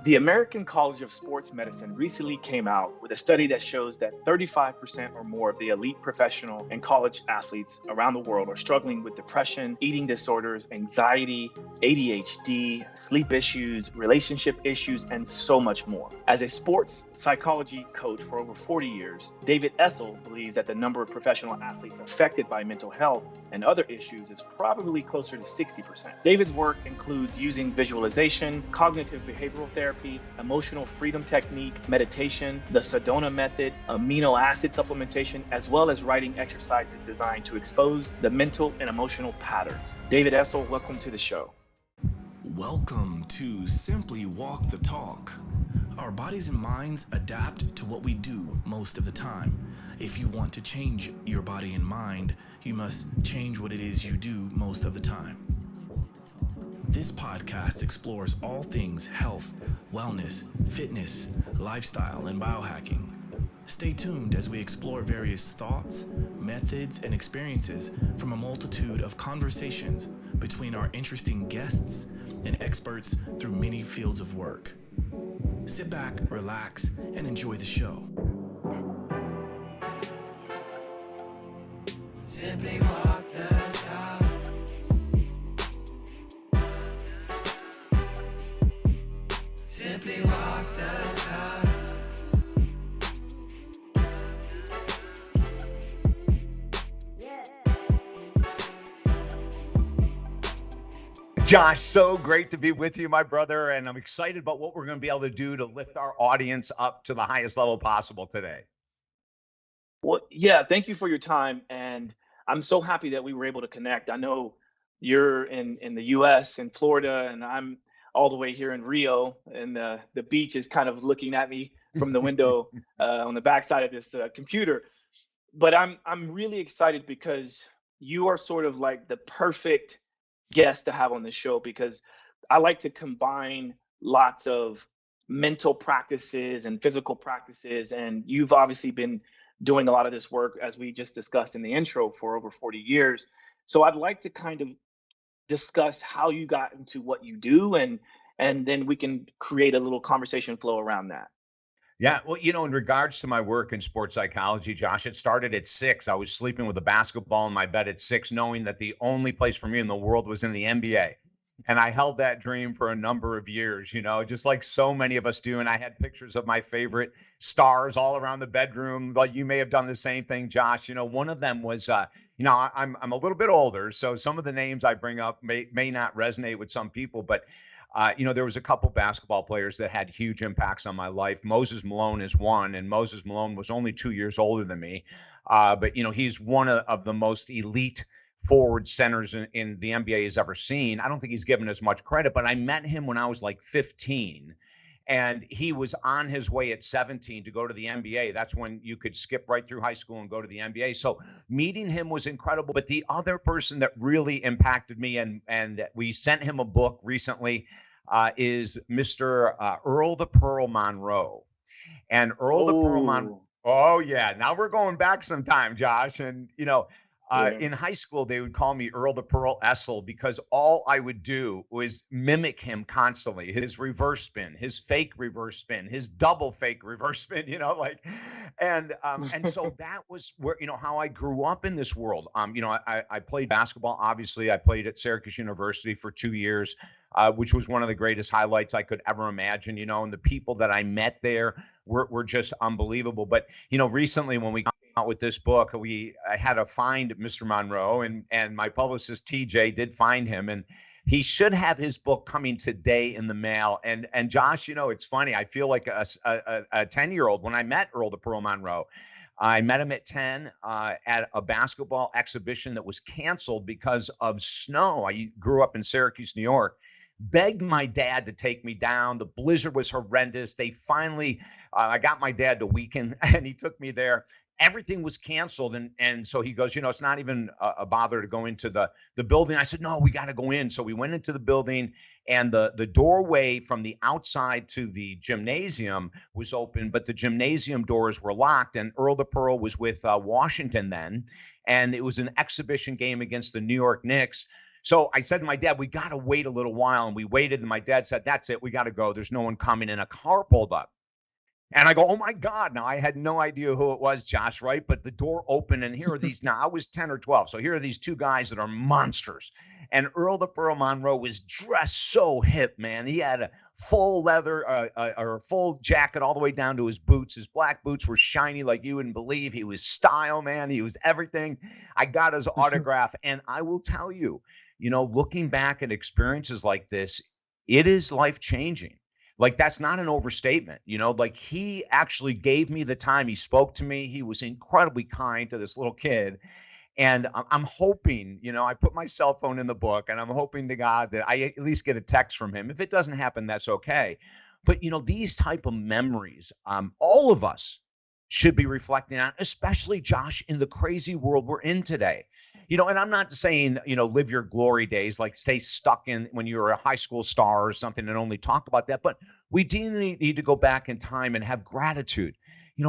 The American College of Sports Medicine recently came out with a study that shows that 35% or more of the elite professional and college athletes around the world are struggling with depression, eating disorders, anxiety, ADHD, sleep issues, relationship issues, and so much more. As a sports psychology coach for over 40 years, David Essel believes that the number of professional athletes affected by mental health and other issues is probably closer to 60%. David's work includes using visualization, cognitive behavioral therapy, emotional freedom technique, meditation, the Sedona method, amino acid supplementation, as well as writing exercises designed to expose the mental and emotional patterns. David Essel, welcome to the show. Welcome to Simply Walk the Talk. Our bodies and minds adapt to what we do most of the time. If you want to change your body and mind, you must change what it is you do most of the time. This podcast explores all things health, wellness, fitness, lifestyle, and biohacking. Stay tuned as we explore various thoughts, methods, and experiences from a multitude of conversations between our interesting guests and experts through many fields of work. Sit back, relax, and enjoy the show. Simply walk the talk. Simply walk the talk. Josh, so great to be with you, my brother, and I'm excited about what we're going to be able to do to lift our audience up to the highest level possible today. Well, yeah, thank you for your time, and I'm so happy that we were able to connect. I know you're in the U.S. in Florida, and I'm all the way here in Rio, and the beach is kind of looking at me from the window on the backside of this computer. But I'm really excited because you are sort of like the perfect guest to have on the show, because I like to combine lots of mental practices and physical practices, and you've obviously been doing a lot of this work, as we just discussed in the intro, for over 40 years. So I'd like to kind of discuss how you got into what you do, and then we can create a little conversation flow around that. Yeah, well, in regards to my work in sports psychology, Josh, it started at 6. I was sleeping with a basketball in my bed at 6, knowing that the only place for me in the world was in the NBA. And I held that dream for a number of years, just like so many of us do. And I had pictures of my favorite stars all around the bedroom. Like you may have done the same thing, Josh. One of them was, I'm a little bit older, so some of the names I bring up may not resonate with some people, but there was a couple basketball players that had huge impacts on my life. Moses Malone is one, and Moses Malone was only 2 years older than me. But he's one of the most elite forward centers in the NBA has ever seen. I don't think he's given as much credit, but I met him when I was like 15. And he was on his way at 17 to go to the NBA. That's when you could skip right through high school and go to the NBA. So meeting him was incredible. But the other person that really impacted me, and we sent him a book recently, is Mr. Earl the Pearl Monroe. And Earl the Pearl Monroe. Oh, yeah. Now we're going back some time, Josh. And, in high school, they would call me Earl the Pearl Essel, because all I would do was mimic him constantly. His reverse spin, his fake reverse spin, his double fake reverse spin, and so that was where, how I grew up in this world. I played basketball. Obviously, I played at Syracuse University for 2 years, which was one of the greatest highlights I could ever imagine, and the people that I met there were just unbelievable. But, recently when we out with this book, I had to find Mr. Monroe, and my publicist TJ did find him, and he should have his book coming today in the mail. And Josh, it's funny. I feel like a 10-year-old when I met Earl the Pearl Monroe. I met him at 10 at a basketball exhibition that was canceled because of snow. I grew up in Syracuse, New York. Begged my dad to take me down. The blizzard was horrendous. They finally, I got my dad to weaken, and he took me there. Everything was canceled. And so he goes, it's not even a bother to go into the building. I said, no, we got to go in. So we went into the building, and the doorway from the outside to the gymnasium was open, but the gymnasium doors were locked. And Earl the Pearl was with Washington then. And it was an exhibition game against the New York Knicks. So I said to my dad, we got to wait a little while. And we waited. And my dad said, that's it. We got to go. There's no one coming. And a car pulled up. And I go, oh my God. Now I had no idea who it was, Josh, right? But the door opened and here are these, now I was 10 or 12. So here are these two guys that are monsters. And Earl the Pearl Monroe was dressed so hip, man. He had a full leather or a full jacket all the way down to his boots. His black boots were shiny like you wouldn't believe. He was style, man. He was everything. I got his autograph. And I will tell you, looking back at experiences like this, it is life changing. Like, that's not an overstatement, like he actually gave me the time. He spoke to me. He was incredibly kind to this little kid. And I'm hoping, I put my cell phone in the book and I'm hoping to God that I at least get a text from him. If it doesn't happen, that's okay. But, these type of memories, all of us should be reflecting on, especially Josh, in the crazy world we're in today. And I'm not saying, live your glory days, like stay stuck in when you're a high school star or something and only talk about that. But we do need to go back in time and have gratitude,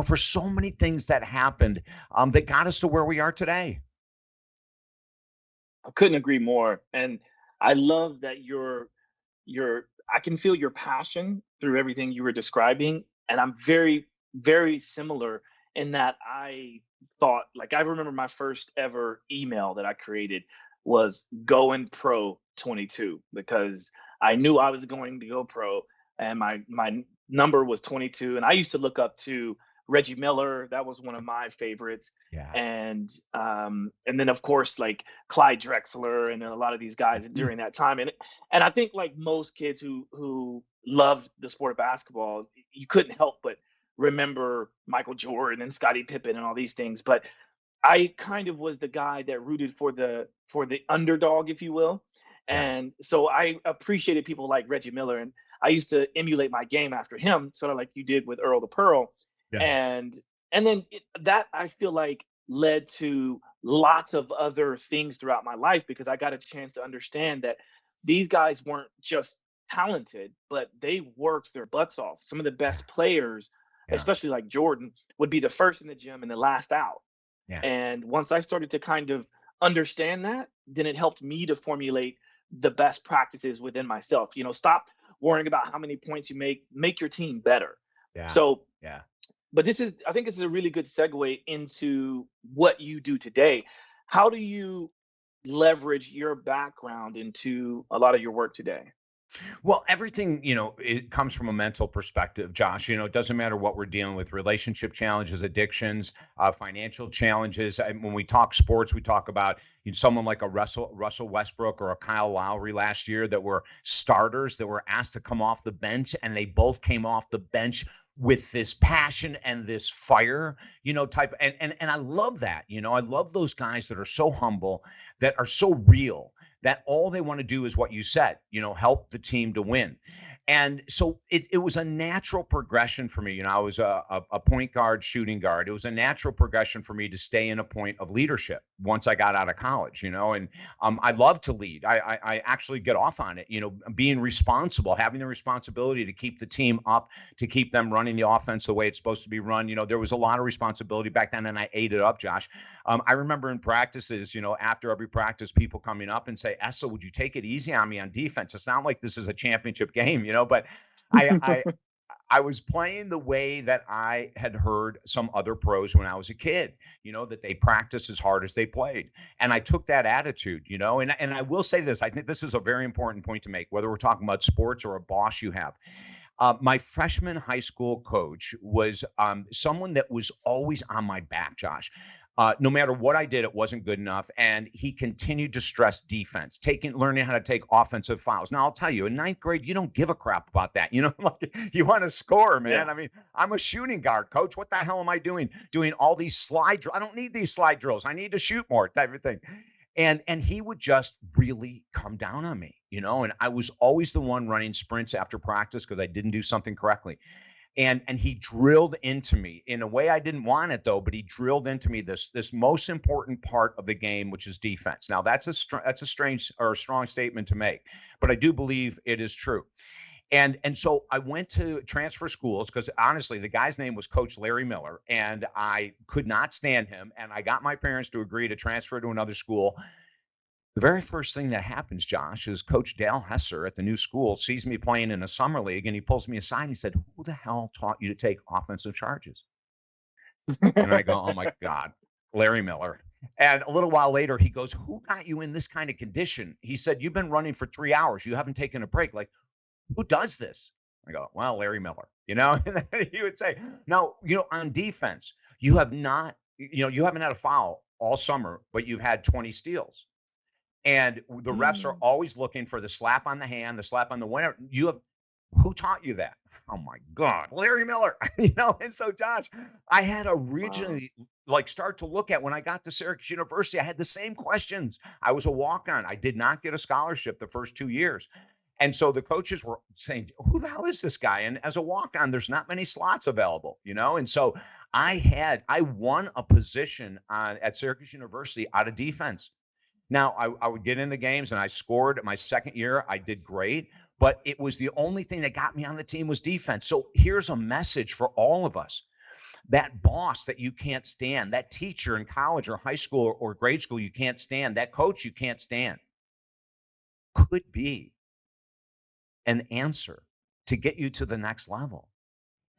for so many things that happened that got us to where we are today. I couldn't agree more. And I love that I can feel your passion through everything you were describing. And I'm very, very similar in that I thought, like, I remember my first ever email that I created was going pro 22 because I knew I was going to go pro and my number was 22. And I used to look up to Reggie Miller. That was one of my favorites. Yeah. And then of course like Clyde Drexler and a lot of these guys during that time. And I think like most kids who loved the sport of basketball, you couldn't help but remember Michael Jordan and Scottie Pippen and all these things. But I kind of was the guy that rooted for the underdog, if you will. Yeah. And so I appreciated people like Reggie Miller, and I used to emulate my game after him, sort of like you did with Earl the Pearl. Yeah. And then that I feel like led to lots of other things throughout my life because I got a chance to understand that these guys weren't just talented, but they worked their butts off. Some of the best players, Yeah. especially like Jordan, would be the first in the gym and the last out. Yeah. And once I started to kind of understand that, then it helped me to formulate the best practices within myself. Stop worrying about how many points you make your team better. Yeah. So, Yeah. but I think this is a really good segue into what you do today. How do you leverage your background into a lot of your work today? Well, everything, it comes from a mental perspective, Josh. It doesn't matter what we're dealing with, relationship challenges, addictions, financial challenges. When we talk sports, we talk about someone like a Russell Westbrook or a Kyle Lowry last year that were starters that were asked to come off the bench, and they both came off the bench with this passion and this fire, type. And I love that. I love those guys that are so humble, that are so real, that all they want to do is what you said, help the team to win. And so it was a natural progression for me. I was a point guard, shooting guard. It was a natural progression for me to stay in a point of leadership once I got out of college, and I love to lead. I actually get off on it, being responsible, having the responsibility to keep the team up, to keep them running the offense the way it's supposed to be run. There was a lot of responsibility back then, and I ate it up, Josh. I remember in practices, after every practice, people coming up and say, Essel, would you take it easy on me on defense? It's not like this is a championship game, but I was playing the way that I had heard some other pros when I was a kid, that they practice as hard as they played. And I took that attitude, and I will say this, I think this is a very important point to make, whether we're talking about sports or a boss you have. My freshman high school coach was someone that was always on my back, Josh. No matter what I did, it wasn't good enough. And he continued to stress defense, learning how to take offensive fouls. Now, I'll tell you, in ninth grade, you don't give a crap about that. Like, you want to score, man. Yeah. I mean, I'm a shooting guard, coach. What the hell am I doing? Doing all these slide drills. I don't need these slide drills. I need to shoot more, type of thing. And he would just really come down on me, and I was always the one running sprints after practice because I didn't do something correctly. And he drilled into me in a way I didn't want it, though, but he drilled into me this most important part of the game, which is defense. Now, that's a strange or a strong statement to make, but I do believe it is true. And so I went to transfer schools because honestly, the guy's name was Coach Larry Miller, and I could not stand him. And I got my parents to agree to transfer to another school. The very first thing that happens, Josh, is Coach Dale Hesser at the new school sees me playing in a summer league and he pulls me aside and he said, "Who the hell taught you to take offensive charges?" And I go, "Oh my God, Larry Miller." And a little while later, he goes, "Who got you in this kind of condition?" He said, "You've been running for 3 hours. You haven't taken a break. Like, who does this?" I go, "Well, Larry Miller," you know, and then he would say, "No, on defense, you have not, you haven't had a foul all summer, but you've had 20 steals. And the refs are Mm, always looking for the slap on the hand, the slap on the winner. Who taught you that? Oh my God, Larry Miller. And so Josh, I had to wow. originally like start to look at when I got to Syracuse University, I had the same questions. I was a walk-on. I did not get a scholarship the first 2 years. And so the coaches were saying, "Who the hell is this guy?" And as a walk-on, there's not many slots available. And so I won a position at Syracuse University out of defense. Now, I would get in the games and I scored my second year. I did great, but it was the only thing that got me on the team was defense. So here's a message for all of us. That boss that you can't stand, that teacher in college or high school or grade school you can't stand, that coach you can't stand could be an answer to get you to the next level.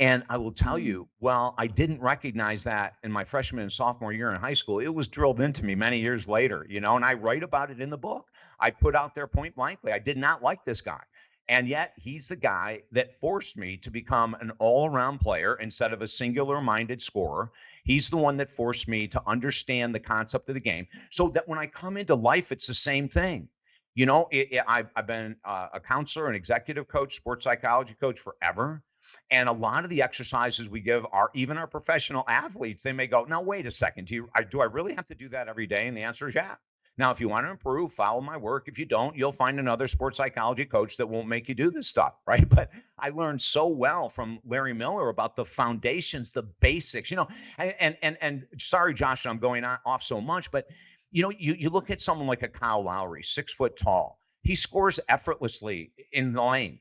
And I will tell Mm, you, well, I didn't recognize that in my freshman and sophomore year in high school. It was drilled into me many years later, and I write about it in the book. I put out there point blankly, I did not like this guy. And yet he's the guy that forced me to become an all around player instead of a singular minded scorer. He's the one that forced me to understand the concept of the game so that when I come into life, it's the same thing. I've been a counselor, an executive coach, sports psychology coach forever. And a lot of the exercises we give are even our professional athletes. They may go, "Now, wait a second. Do I really have to do that every day?" And the answer is yeah. Now, if you want to improve, follow my work. If you don't, you'll find another sports psychology coach that won't make you do this stuff, right? But I learned so well from Larry Miller about the foundations, the basics. And sorry, Josh, I'm going off so much, but you look at someone like a Kyle Lowry, 6 foot tall. He scores effortlessly in the lane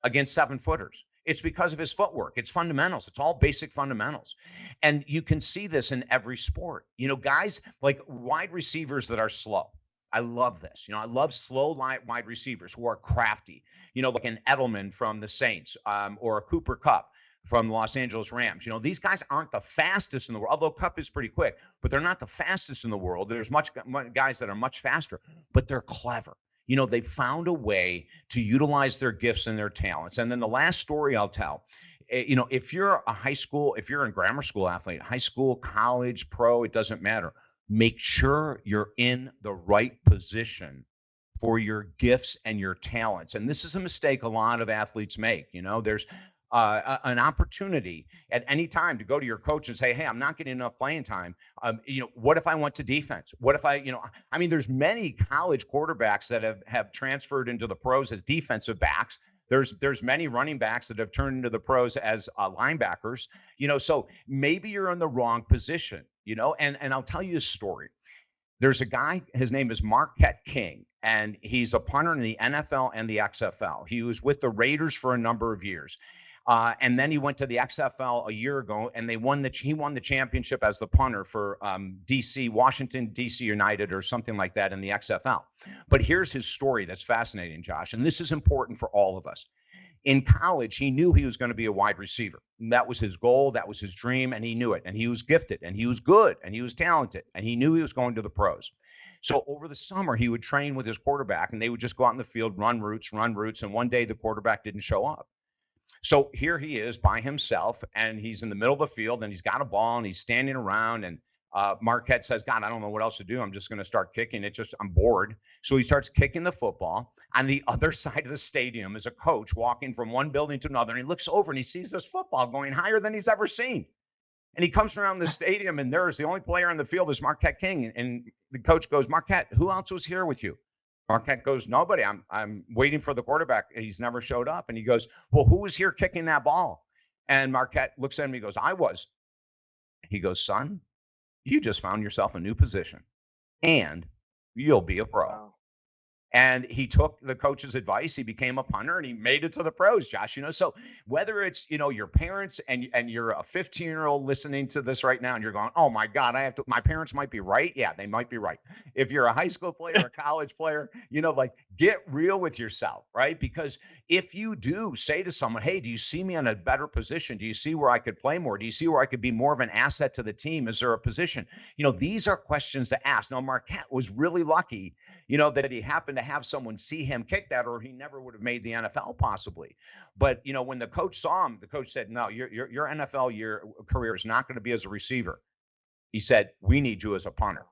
against 7 footers. It's because of his footwork. It's fundamentals. It's all basic fundamentals. And you can see this in every sport. Guys like wide receivers that are slow. I love this. I love slow wide receivers who are crafty, like an Edelman from the Saints or a Cooper Kupp from the Los Angeles Rams. These guys aren't the fastest in the world, although Kupp is pretty quick, but they're not the fastest in the world. There's much guys that are much faster, but they're clever. They found a way to utilize their gifts and their talents. And then the last story I'll tell, if you're if you're a grammar school athlete, high school, college, pro, it doesn't matter. Make sure you're in the right position for your gifts and your talents. And this is a mistake a lot of athletes make. There's an opportunity at any time to go to your coach and say, "Hey, I'm not getting enough playing time. What if I went to defense? What if I mean, there's many college quarterbacks that have transferred into the pros as defensive backs. There's many running backs that have turned into the pros as linebackers. So maybe you're in the wrong position. And I'll tell you a story. There's a guy, his name is Marquette King, and he's a punter in the NFL and the XFL. He was with the Raiders for a number of years. And then he went to the XFL a year ago, and he won the championship as the punter for Washington DC United, or something like that in the XFL. But here's his story that's fascinating, Josh, and this is important for all of us. In college, he knew he was going to be a wide receiver. That was his goal. That was his dream. And he knew it. And he was gifted and he was good and he was talented and he knew he was going to the pros. So over the summer, he would train with his quarterback and they would just go out in the field, run routes. And one day the quarterback didn't show up. So here he is by himself and he's in the middle of the field and he's got a ball and he's standing around and Marquette says, "God, I don't know what else to do. I'm just going to start kicking it. I'm bored." So he starts kicking the football. On the other side of the stadium is a coach walking from one building to another. And he looks over and he sees this football going higher than he's ever seen. And he comes around the stadium and there's the only player on the field is Marquette King. And the coach goes, "Marquette, who else was here with you?" Marquette goes, "Nobody. I'm waiting for the quarterback. He's never showed up." And he goes, "Well, who was here kicking that ball?" And Marquette looks at him. He goes, "I was." He goes, "Son, you just found yourself a new position and you'll be a pro." wow. And he took the coach's advice. He became a punter and he made it to the pros, Josh. So whether it's, your parents and you're a 15-year-old listening to this right now and you're going, oh my God, my parents might be right. Yeah, they might be right. If you're a high school player, a college player, like get real with yourself, right? Because if you do say to someone, hey, do you see me in a better position? Do you see where I could play more? Do you see where I could be more of an asset to the team? Is there a position? These are questions to ask. Now, Marquette was really lucky, that he happened to have someone see him kick that, or he never would have made the NFL possibly. But, when the coach saw him, the coach said, no, your NFL career is not going to be as a receiver. He said, we need you as a punter.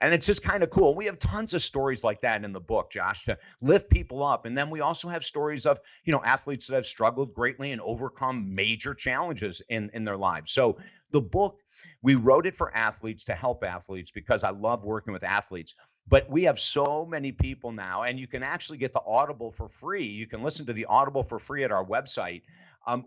And it's just kind of cool. We have tons of stories like that in the book, Josh, to lift people up. And then we also have stories of, athletes that have struggled greatly and overcome major challenges in their lives. So the book, we wrote it for athletes to help athletes because I love working with athletes. But we have so many people now, and you can actually get the Audible for free. You can listen to the Audible for free at our website.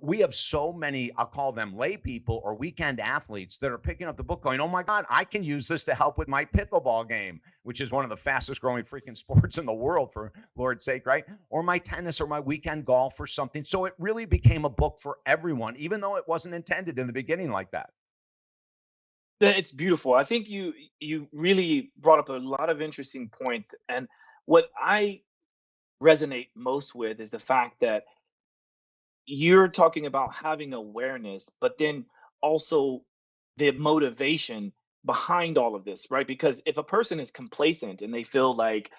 We have so many, I'll call them lay people or weekend athletes that are picking up the book going, oh my God, I can use this to help with my pickleball game, which is one of the fastest growing freaking sports in the world, for Lord's sake, right? Or my tennis or my weekend golf or something. So it really became a book for everyone, even though it wasn't intended in the beginning like that. It's beautiful. I think you really brought up a lot of interesting points, and what I resonate most with is the fact that you're talking about having awareness, but then also the motivation behind all of this, right? Because if a person is complacent and they feel like,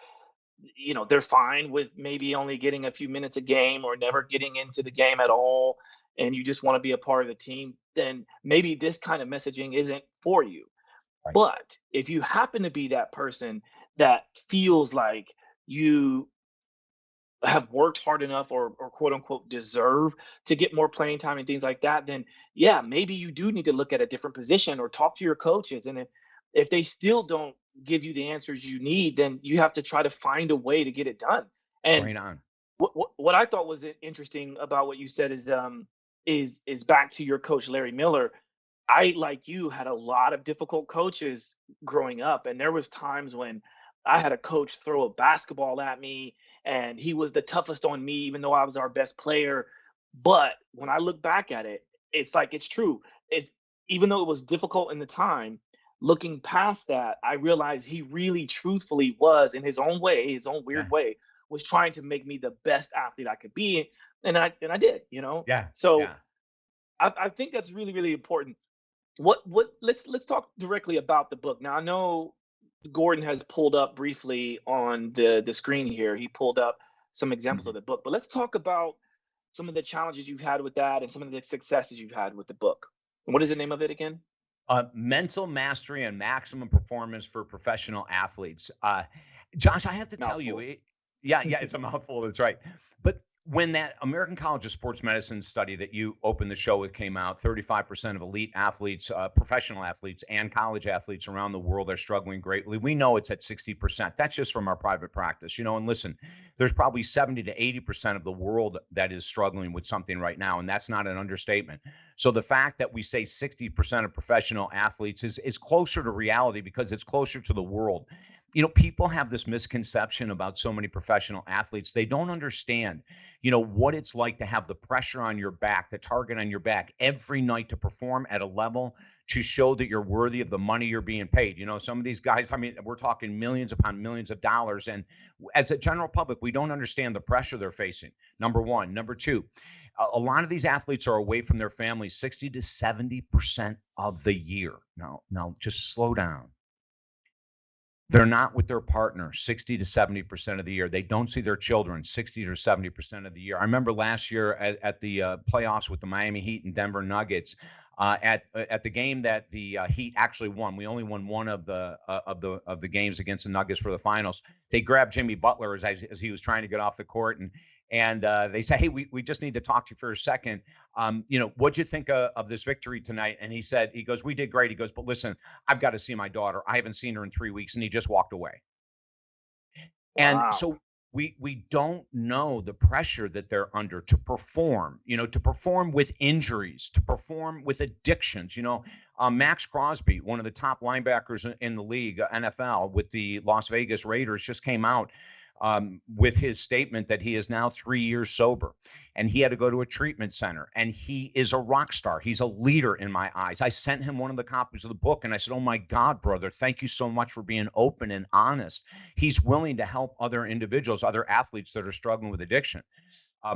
they're fine with maybe only getting a few minutes a game or never getting into the game at all, and you just want to be a part of the team, then maybe this kind of messaging isn't for you. Right. But if you happen to be that person that feels like you have worked hard enough or quote unquote deserve to get more playing time and things like that, then yeah, maybe you do need to look at a different position or talk to your coaches. And if they still don't give you the answers you need, then you have to try to find a way to get it done. And Right on. what I thought was interesting about what you said is back to your coach Larry Miller. I, like you, had a lot of difficult coaches growing up, and there was times when I had a coach throw a basketball at me, and he was the toughest on me, even though I was our best player. But when I look back at it, it's like it's true. It's even though it was difficult in the time, looking past that, I realized he really, truthfully was in his own way, his own Yeah. weird way, was trying to make me the best athlete I could be, and I did. Yeah. So Yeah. I think that's really, really important. Let's talk directly about the book. Now I know Gordon has pulled up briefly on the screen here. He pulled up some examples of Mhm. the book, but let's talk about some of the challenges you've had with that and some of the successes you've had with the book. What is the name of it again? Mental mastery and maximum performance for professional athletes. Josh, I have to tell you, Mouthful. yeah, it's a mouthful. That's right. But when that American College of Sports Medicine study that you opened the show with came out, 35% of elite athletes, professional athletes, and college athletes around the world are struggling greatly. We know it's at 60%. That's just from our private practice, And listen, there's probably 70 to 80% of the world that is struggling with something right now, and that's not an understatement. So the fact that we say 60% of professional athletes is closer to reality because it's closer to the world. People have this misconception about so many professional athletes. They don't understand, what it's like to have the pressure on your back, the target on your back every night to perform at a level to show that you're worthy of the money you're being paid. Some of these guys, I mean, we're talking millions upon millions of dollars. And as a general public, we don't understand the pressure they're facing. Number one. Number two, a lot of these athletes are away from their families 60 to 70% of the year. Now, just slow down. They're not with their partner 60 to 70% of the year. They don't see their children 60 or 70% of the year. I remember last year at the playoffs with the Miami Heat and Denver Nuggets, at the game that the Heat actually won. We only won one of the games against the Nuggets for the finals. They grabbed Jimmy Butler as he was trying to get off the court, and they say, "Hey, we just need to talk to you for a second. What'd you think of this victory tonight?" And he goes, "We did great." He goes, "But listen, I've got to see my daughter. I haven't seen her in 3 weeks," and he just walked away. And Wow. so we don't know the pressure that they're under to perform, to perform with injuries, to perform with addictions. Max Crosby, one of the top linebackers in the league, NFL, with the Las Vegas Raiders, just came out with his statement that he is now 3 years sober, and he had to go to a treatment center, and he is a rock star. He's a leader in my eyes. I sent him one of the copies of the book, and I said, "Oh my God, brother, thank you so much for being open and honest." He's willing to help other individuals, other athletes that are struggling with addiction.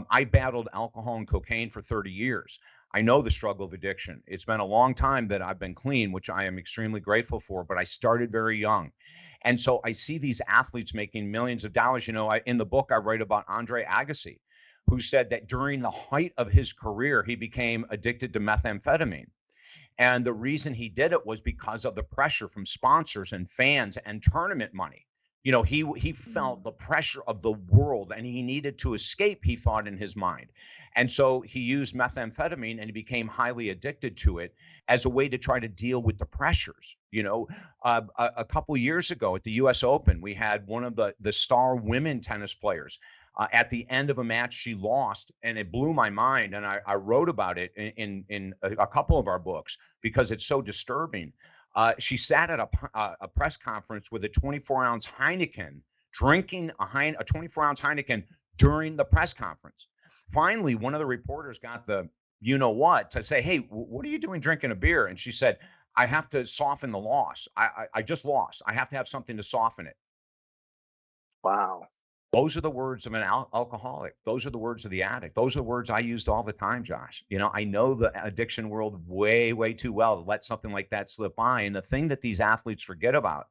I battled alcohol and cocaine for 30 years. I know the struggle of addiction. It's been a long time that I've been clean, which I am extremely grateful for, but I started very young. And so I see these athletes making millions of dollars. In the book, I write about Andre Agassi, who said that during the height of his career, he became addicted to methamphetamine. And the reason he did it was because of the pressure from sponsors and fans and tournament money. He felt the pressure of the world, and he needed to escape, he thought, in his mind. And so he used methamphetamine, and he became highly addicted to it as a way to try to deal with the pressures. A couple of years ago at the US Open, we had one of the star women tennis players. At the end of a match, she lost, and it blew my mind. And I wrote about it in a couple of our books because it's so disturbing. She sat at a press conference with a 24-ounce Heineken, drinking a 24-ounce Heineken during the press conference. Finally, one of the reporters got the you-know-what to say, "Hey, what are you doing drinking a beer?" And she said, "I have to soften the loss. I just lost. I have to have something to soften it." Wow. Those are the words of an alcoholic. Those are the words of the addict. Those are the words I used all the time, Josh. I know the addiction world way, way too well to let something like that slip by. And the thing that these athletes forget about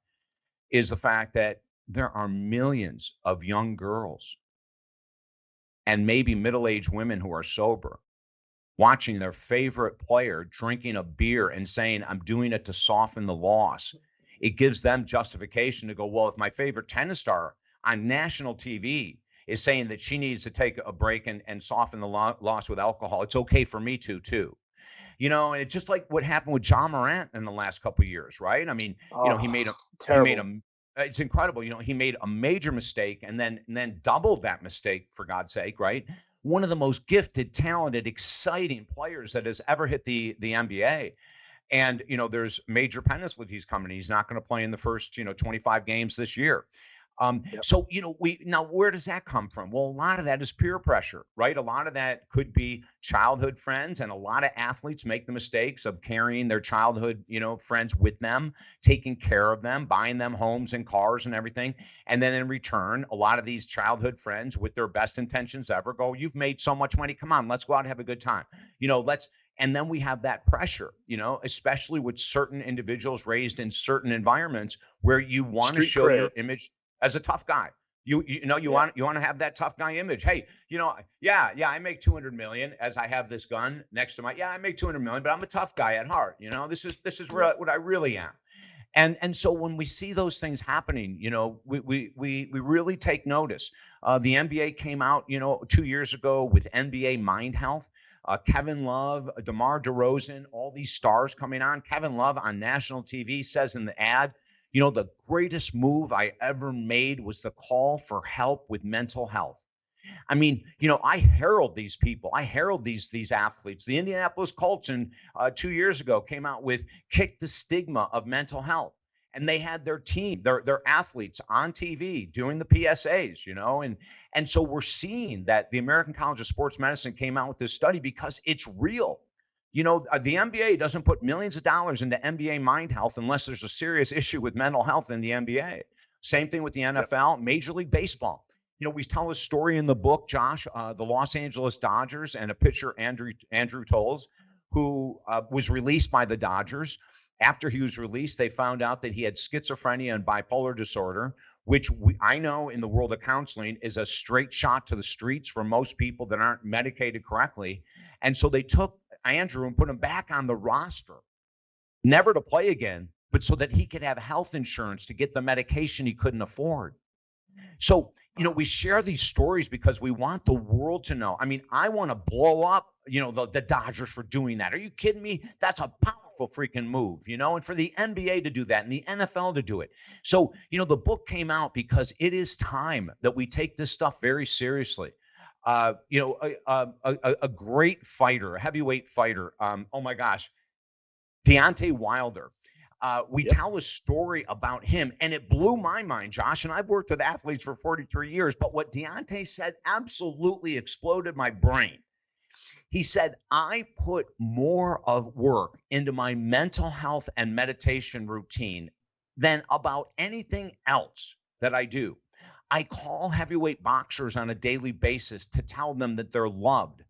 is the fact that there are millions of young girls and maybe middle-aged women who are sober, watching their favorite player drinking a beer and saying, "I'm doing it to soften the loss." It gives them justification to go, well, if my favorite tennis star on national TV is saying that she needs to take a break and soften the loss with alcohol, it's okay for me to too. And it's just like what happened with John Morant in the last couple of years, right? I mean, Oh, he made terrible. it's incredible. He made a major mistake and then doubled that mistake, for God's sake, right? One of the most gifted, talented, exciting players that has ever hit the NBA. And, there's major penalties coming. He's not going to play in the first, 25 games this year. Yep. So, now where does that come from? Well, a lot of that is peer pressure, right? A lot of that could be childhood friends, and a lot of athletes make the mistakes of carrying their childhood, friends with them, taking care of them, buying them homes and cars and everything. And then in return, a lot of these childhood friends with their best intentions ever go, "You've made so much money. Come on, let's go out and have a good time." And then we have that pressure, especially with certain individuals raised in certain environments where you want to Street show your cred. image as a tough guy. You Yeah. want to have that tough guy image. Hey, yeah, I make 200 million as I have this gun next to I make 200 million, but I'm a tough guy at heart. This is Yep. what I really am. And so when we see those things happening, we really take notice. The NBA came out, 2 years ago with NBA Mind Health. Kevin Love, DeMar DeRozan, all these stars coming on. Kevin Love on national TV says in the ad, "The greatest move I ever made was the call for help with mental health." I mean, I herald these people. I herald these athletes. The Indianapolis Colts 2 years ago came out with "Kick the Stigma of Mental Health." And they had their team, their athletes on TV doing the PSAs, and so we're seeing that the American College of Sports Medicine came out with this study because it's real. The NBA doesn't put millions of dollars into NBA Mind Health unless there's a serious issue with mental health in the NBA. Same thing with the Yep. NFL, Major League Baseball. We tell a story in the book, Josh, the Los Angeles Dodgers and a pitcher, Andrew Tolles, who was released by the Dodgers. After he was released, they found out that he had schizophrenia and bipolar disorder, which I know in the world of counseling is a straight shot to the streets for most people that aren't medicated correctly. And so they took Andrew and put him back on the roster, never to play again, but so that he could have health insurance to get the medication he couldn't afford. So, we share these stories because we want the world to know. I mean, I want to blow up, the Dodgers for doing that. Are you kidding me? That's a powerful freaking move, and for the NBA to do that and the NFL to do it. So, the book came out because it is time that we take this stuff very seriously. A great fighter, a heavyweight fighter. Oh my gosh, Deontay Wilder. We Yep. tell a story about him, and it blew my mind, Josh. And I've worked with athletes for 43 years, but what Deontay said absolutely exploded my brain. He said, I put more of work into my mental health and meditation routine than about anything else that I do. I call heavyweight boxers on a daily basis to tell them that they're loved.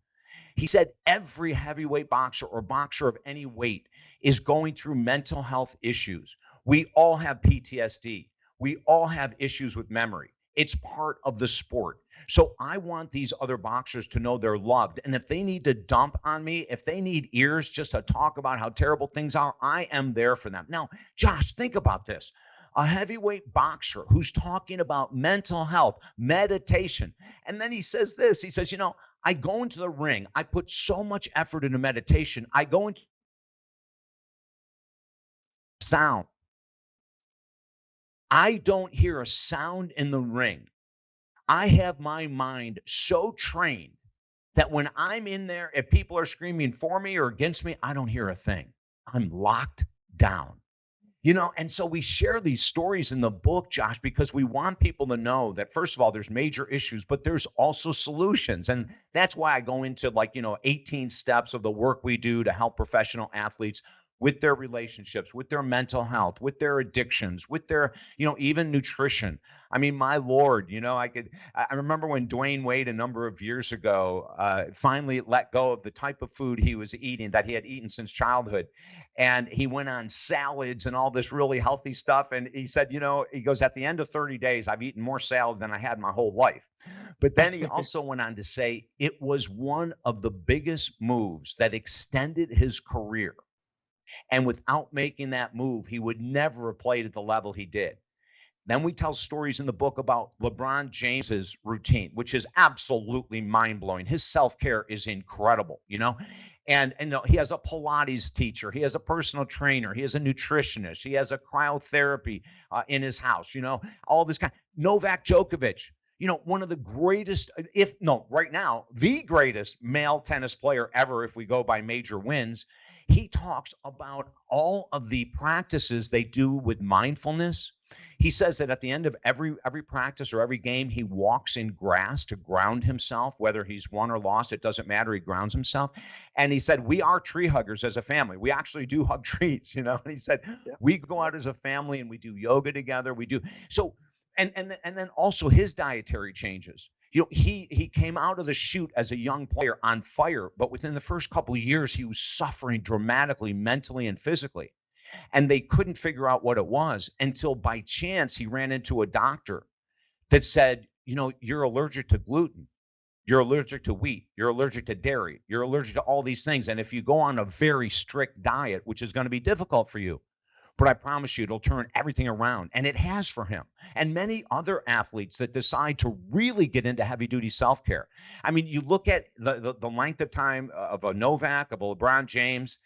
He said every heavyweight boxer or boxer of any weight is going through mental health issues. We all have PTSD. We all have issues with memory. It's part of the sport. So I want these other boxers to know they're loved. And if they need to dump on me, if they need ears just to talk about how terrible things are, I am there for them. Now, Josh, think about this. A heavyweight boxer who's talking about mental health, meditation. And then he says this, he says, I go into the ring. I put so much effort into meditation. I go into sound. I don't hear a sound in the ring. I have my mind so trained that when I'm in there, if people are screaming for me or against me, I don't hear a thing. I'm locked down. And so we share these stories in the book, Josh, because we want people to know that, first of all, there's major issues, but there's also solutions. And that's why I go into 18 steps of the work we do to help professional athletes with their relationships, with their mental health, with their addictions, with their, even nutrition. I mean, my Lord, I remember when Dwayne Wade a number of years ago finally let go of the type of food he was eating that he had eaten since childhood. And he went on salads and all this really healthy stuff. And he said, he goes, at the end of 30 days, I've eaten more salad than I had my whole life. But then he also went on to say it was one of the biggest moves that extended his career. And without making that move, he would never have played at the level he did. Then we tell stories in the book about LeBron James's routine, which is absolutely mind-blowing. His self-care is incredible, and he has a Pilates teacher, he has a personal trainer, he has a nutritionist, he has a cryotherapy in his house, all this kind. Novak Djokovic, one of the greatest, right now, the greatest male tennis player ever, if we go by major wins. He talks about all of the practices they do with mindfulness. He says that at the end of every practice or every game, he walks in grass to ground himself, whether he's won or lost, it doesn't matter. He grounds himself. And he said, we are tree huggers as a family. We actually do hug trees, And he said, we go out as a family and we do yoga together. We do. So, and then also his dietary changes. He came out of the chute as a young player on fire, but within the first couple of years, he was suffering dramatically, mentally and physically. And they couldn't figure out what it was until by chance he ran into a doctor that said, you're allergic to gluten, you're allergic to wheat, you're allergic to dairy, you're allergic to all these things. And if you go on a very strict diet, which is going to be difficult for you, but I promise you, it'll turn everything around. And it has for him and many other athletes that decide to really get into heavy duty self-care. I mean, you look at the length of time of a Novak, of a LeBron James,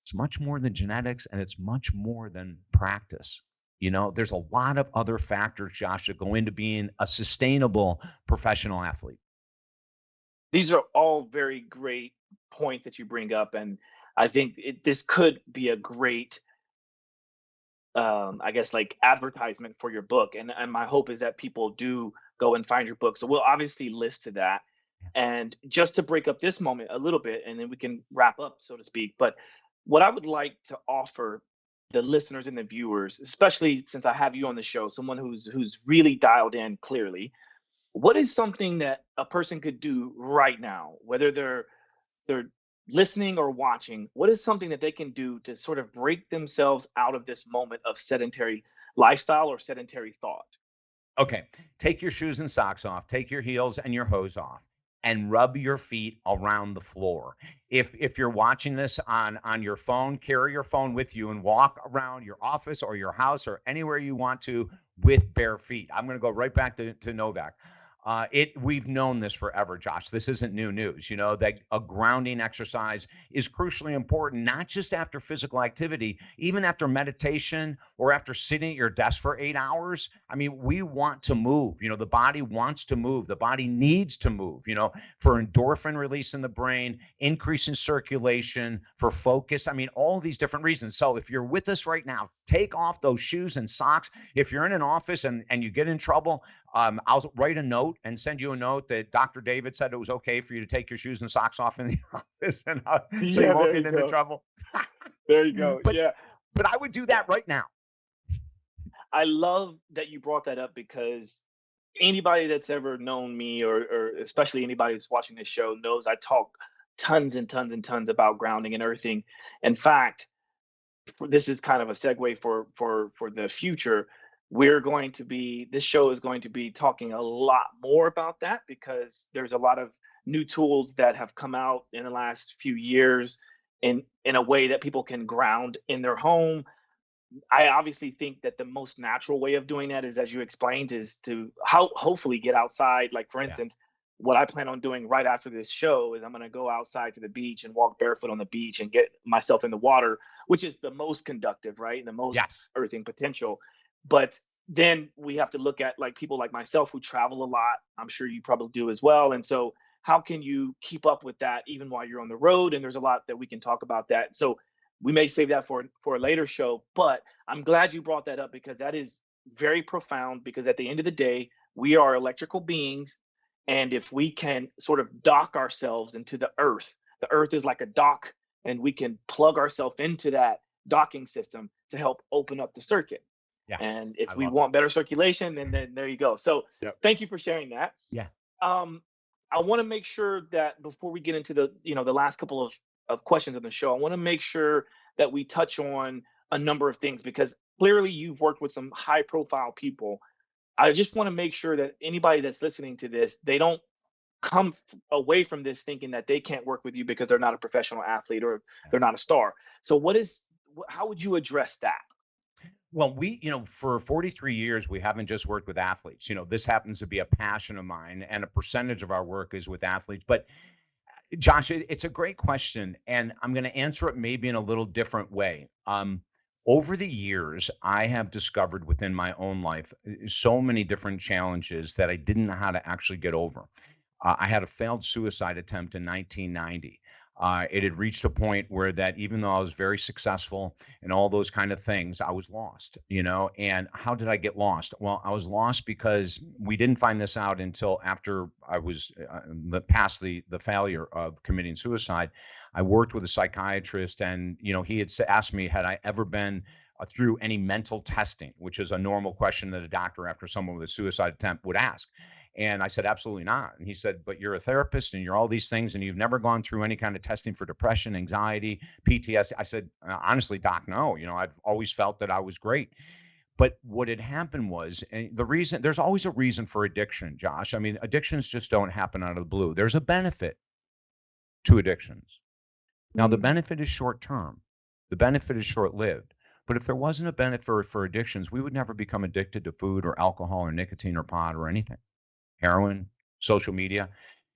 it's much more than genetics and it's much more than practice. There's a lot of other factors, Josh, that go into being a sustainable professional athlete. These are all very great points that you bring up. And I think this could be a great I guess advertisement for your book. And my hope is that people do go and find your book. So we'll obviously list to that. And just to break up this moment a little bit, and then we can wrap up, so to speak. But what I would like to offer the listeners and the viewers, especially since I have you on the show, someone who's really dialed in clearly, what is something that a person could do right now, whether they're listening or watching, what is something that they can do to sort of break themselves out of this moment of sedentary lifestyle or sedentary thought? Okay. Take your shoes and socks off, take your heels and your hose off, and rub your feet around the floor. If you're watching this on your phone, carry your phone with you and walk around your office or your house or anywhere you want to with bare feet. I'm going to go right back to Novak. We've known this forever, Josh. This isn't new news. You know that a grounding exercise is crucially important, not just after physical activity, even after meditation or after sitting at your desk for 8 hours. I mean, we want to move. You know, the body wants to move. The body needs to move. You know, for endorphin release in the brain, increase in circulation, for focus. I mean, all these different reasons. So if you're with us right now, take off those shoes and socks. If you're in an office and you get in trouble, I'll write a note and send you a note that Dr. David said it was okay for you to take your shoes and socks off in the office, and so you Yeah, won't there get you into go. trouble. There you go. but Yeah. but I would do that right now. I love that you brought that up because anybody that's ever known me, or especially anybody that's watching this show, knows I talk tons and tons and tons about grounding and earthing. In fact, this is kind of a segue for the future. This show is going to be talking a lot more about that because there's a lot of new tools that have come out in the last few years in a way that people can ground in their home. I obviously think that the most natural way of doing that is, as you explained, is to hopefully get outside. Like, for Yeah. instance, what I plan on doing right after this show is I'm going to go outside to the beach and walk barefoot on the beach and get myself in the water, which is the most conductive, right? And the most Yes. earthing potential. But then we have to look at like people like myself who travel a lot. I'm sure you probably do as well. And so, how can you keep up with that even while you're on the road? And there's a lot that we can talk about that. So we may save that for a later show, but I'm glad you brought that up because that is very profound. Because at the end of the day, we are electrical beings, and if we can sort of dock ourselves into the earth is like a dock, and we can plug ourselves into that docking system to help open up the circuit. Yeah. And I if we love it. want better circulation, then there you go. So Yep. thank you for sharing that. Yeah. Um, I want to make sure that before we get into the last couple of questions on the show, I want to make sure that we touch on a number of things because clearly you've worked with some high profile people. I just want to make sure that anybody that's listening to this, they don't away from this thinking that they can't work with you because they're not a professional athlete or Yeah. they're not a star. So how would you address that? Well, for 43 years, we haven't just worked with athletes. You know, this happens to be a passion of mine, and a percentage of our work is with athletes. But Josh, it's a great question, and I'm going to answer it maybe in a little different way. Over the years, I have discovered within my own life so many different challenges that I didn't know how to actually get over. I had a failed suicide attempt in 1990. It had reached a point where that even though I was very successful and all those kind of things, I was lost, you know. And how did I get lost? Well, I was lost because we didn't find this out until after I was past the failure of committing suicide. I worked with a psychiatrist, and he had asked me, had I ever been through any mental testing, which is a normal question that a doctor after someone with a suicide attempt would ask. And I said, absolutely not. And he said, but you're a therapist and you're all these things, and you've never gone through any kind of testing for depression, anxiety, PTSD. I said, honestly, doc, no. I've always felt that I was great. But what had happened was, and there's always a reason for addiction, Josh. I mean, addictions just don't happen out of the blue. There's a benefit to addictions. Now, the Mm. benefit is short term, the benefit is short lived. But if there wasn't a benefit for addictions, we would never become addicted to food or alcohol or nicotine or pot or anything, heroin, social media,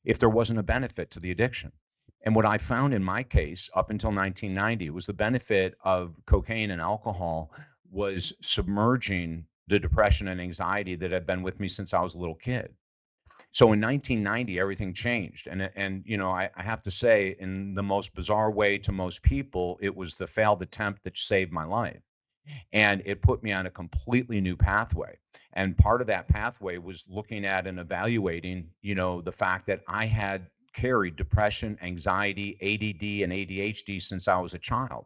if there wasn't a benefit to the addiction. And what I found in my case up until 1990 was the benefit of cocaine and alcohol was submerging the depression and anxiety that had been with me since I was a little kid. So in 1990, everything changed. And I have to say, in the most bizarre way to most people, it was the failed attempt that saved my life. And it put me on a completely new pathway. And part of that pathway was looking at and evaluating, the fact that I had carried depression, anxiety, ADD, and ADHD since I was a child.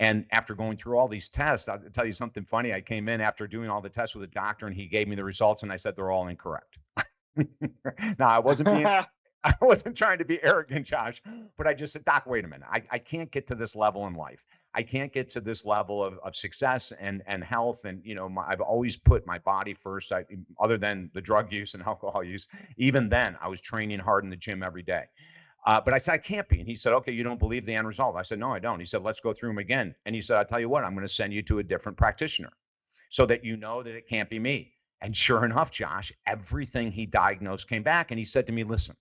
And after going through all these tests, I'll tell you something funny. I came in after doing all the tests with a doctor, and he gave me the results, and I said they're all incorrect. Now, I wasn't trying to be arrogant, Josh, but I just said, Doc, wait a minute. I can't get to this level in life. I can't get to this level of success and health. And, I've always put my body first, other than the drug use and alcohol use. Even then, I was training hard in the gym every day. But I said, I can't be. And he said, okay, you don't believe the end result. I said, no, I don't. He said, let's go through them again. And he said, I'll tell you what, I'm going to send you to a different practitioner so that you know that it can't be me. And sure enough, Josh, everything he diagnosed came back. And he said to me, listen,